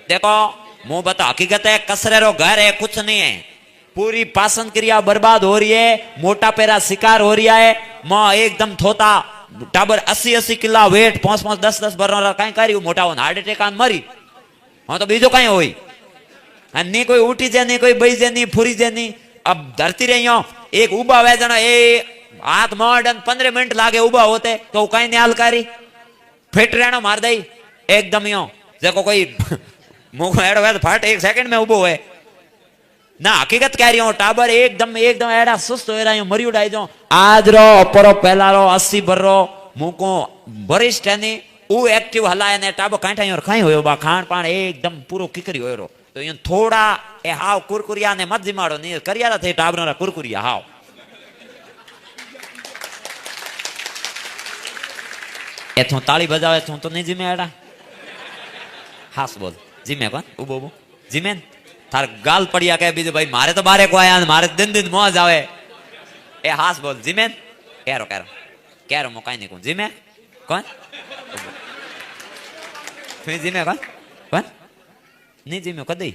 देखो मुंह बता, हकीकत है कसरेरो घर है, कुछ नहीं है। पूरी पाचन क्रिया बर्बाद हो रही है, मोटापे का शिकार हो रहा है। मां एकदम थोता टाबर 80-80 किला वेट 5-5 10-10 बरनो कई कर्યું मोटा होने हार्ट अटेक आन मरी। हाँ तो बीजो कई होई नहीं कोई उठी जे नहीं कोई बई जे नहीं फूरी जे नहीं। अब धरती रही हो एक उबा वे जना ए हाथ मॉडर्न 15 मिनट लागे उबा होते तो कई नहीं हलकारी फिट रहना मार दई एकदम यो देखो कोई मुंह एड़ो वे फट 1 सेकंड में उबो है ना। हकीकत कह रही हूं टाबर एकदम एकदम एड़ा सुस्त हो रहा हूं मरी उड़ाई जो आज रो अपरो पहला रो 80 बरो मुको वरिष्ठ है नहीं वो एक्टिव हलाए ने टाबर कांठा और खाई होयो बा खान पान एकदम पूरो किकरी होयो रो तो इन थोड़ा ए हाव कुरकुरिया ने मत जिमाड़ो नहीं करियारा थे टाबरा कुरकुरिया हाव एथो ताली बजावे थो तो नहीं जिमे एड़ा हास बोल जिमे कौन उबो उबो जिमे थार गाल पड़िया कहे बीजे भाई मारे तो बारे को आया मारे दिन दिन मौज आवे ए हास बोल जिमे कह रो मो काई नहीं को जिमे कौन फिर जिमे कौन कौन नहीं जिमे कदी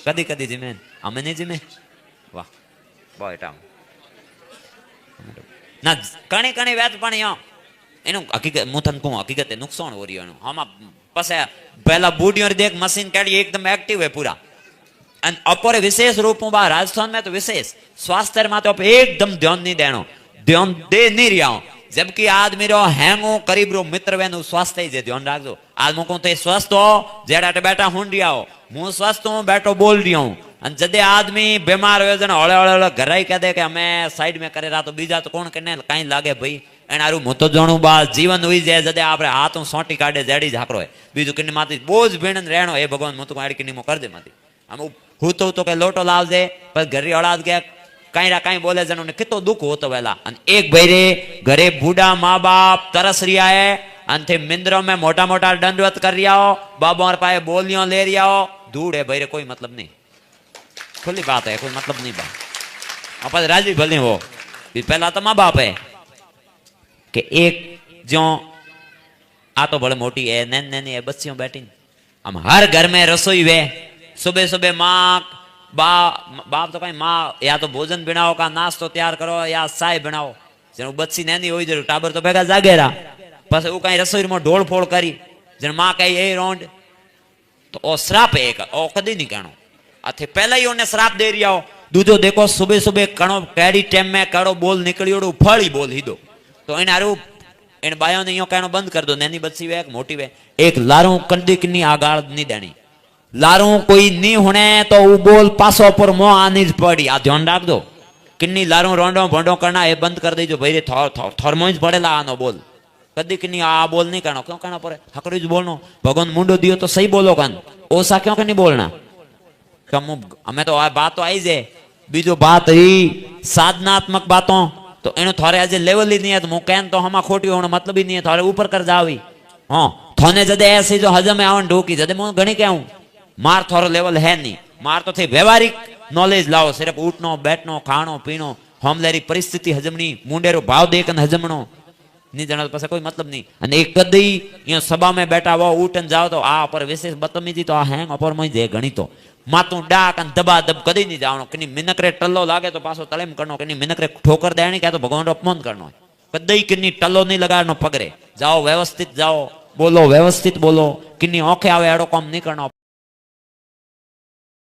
कदी कदी जिमे हमें नहीं जिमे वाह बहुत टाइम ना कणी कणी वेत पण यो एनु हकीकत मुथन को हकीकत नुकसान हो रही है हम पसे पहला बूढ़ी देख मशीन काढ़ी एकदम एक्टिव है पूरा और अपरे विशेष रूप में राजस्थान में तो विशेष स्वास्थ्य में तो एकदम ध्यान नहीं देनो ध्यान दे नहीं रहा हूं जबकि आदमी रो हैंगो करीब रो मित्र वेनु स्वास्थ्य ही ध्यान रखो आज मुको तो स्वस्थ हो जेड़ा बैठा हुन रिया हो मु स्वस्थ हूं बैठो बोल रही हूं और जदे आदमी बीमार हो जन हळे हळे घर ही कह दे कि हमें साइड में करे रहा तो बीजा तो कौन कने कहीं लागे भाई एनारू मु तो जाणू बा जीवन हुई जाए जदे आपरे हाथों सोटी काढे जेडी झाकरो है बीजू किने माती बोझ भीणन रहणो हे भगवान मु तो आड़ी किने मो कर दे माती हम हूँ तो के लोटो लाव दे पर घरी औलाद के कहीं रा कहीं बोले जन कितो दुख होतो वेला एक भैरे घरे बूढ़ा माँ बाप तरस रिया है अंथे मिंद्रों में मोटा मोटा दंडवत कर रिया हो बाबा और पाए बोलियों ले रिया हो धूड़ है भैरे कोई मतलब नहीं खुली बात है कोई मतलब नहीं बात आप राजी भले हो पहला तो माँ बाप है कि एक जो आ तो बड़े मोटी है नैन नैनी है बच्चियों बैठी हम हर घर में रसोई वे सुबह सुबह माँ बाप तो कहीं माँ या तो भोजन बनाओ का नाश्तो तैयार करो या चाय बनाओ जन बच्ची नैनी हो जरूर टाबर तो भेगा जागे रहा बस वो कहीं रसोई में ढोल फोड़ करी जन माँ कही यही रोंड तो ओ श्राप है एक ओ कदी नहीं कहनो अथे पहला ही उन्हें श्राप दे रिया हो दूजो देखो सुबह सुबह कणो कैडी टाइम में कड़ो बोल निकलियो फड़ी बोल ही दो तो इन आरू इन बायों ने यो कहनो बंद कर दो नैनी बच्ची वे मोटी वे एक लारू कंदी किन्नी आगाड़ नहीं देनी लारू कोई नहीं होने तो वो बोल पासो पर मोह आनी पड़ी आ ध्यान रख दो किन्नी लारू रोंडो भोंडो करना ये बंद कर दीजो भाई थोरमो ज पड़ेला आनो बोल कदी किन्नी आ बोल नहीं करना क्यों करना पड़े हकड़ी ज बोलनो भगवान मुंडो दियो तो सही बोलो कन ओसा क्यों नहीं बोलना हमें तो बात तो आई जाए बीजो बात ही साधनात्मक बातों तो एनो थारे आज लेवल ही नहीं है तो मु कहन तो हमा खोटी होने मतलब ही नहीं है थारे ऊपर कर जावी हां थाने जदे ऐसे जो हजम आवन ढोकी जदे मु घणी कहूं मार थारो लेवल है नहीं मार तो थे व्यवहारिक नॉलेज लाओ सिर्फ उठनो बैठनो खानो पीनो हमलेरी परिस्थिति हजमनी मुंडेरो भाव देखन हजमनो नहीं जाना पास कोई मतलब नहीं અને એક કદી યો સભા में बैठा हो उठन जाओ तो आ पर विशेष बदतमीजी तो आ हैंग अपर में जे घणी तो मातू डाक अन दबा दब कदी नहीं जावनो कनी मिनकरे टल्लो लागे तो पासो तलेम करनो कनी मिनकरे ठोकर देणी के तो भगवान रो अपमान करनो कदी किन्नी टल्लो नहीं लगाड़नो पगरे जाओ व्यवस्थित जाओ बोलो व्यवस्थित बोलो किन्नी ओखे आवे एड़ो काम नहीं करनो।